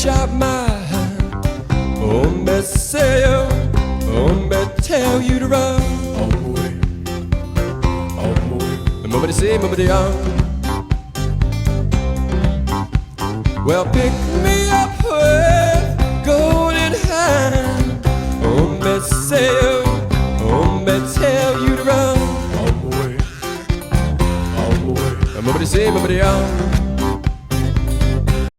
out my hand. Oh, me say yo, oh, me tell you to run. On my way, on my way. Nobody say, nobody young. Well, pick me up with golden hand. Oh, me say yo, oh, me tell you to run. On my way, on my way. Nobody say, nobody young.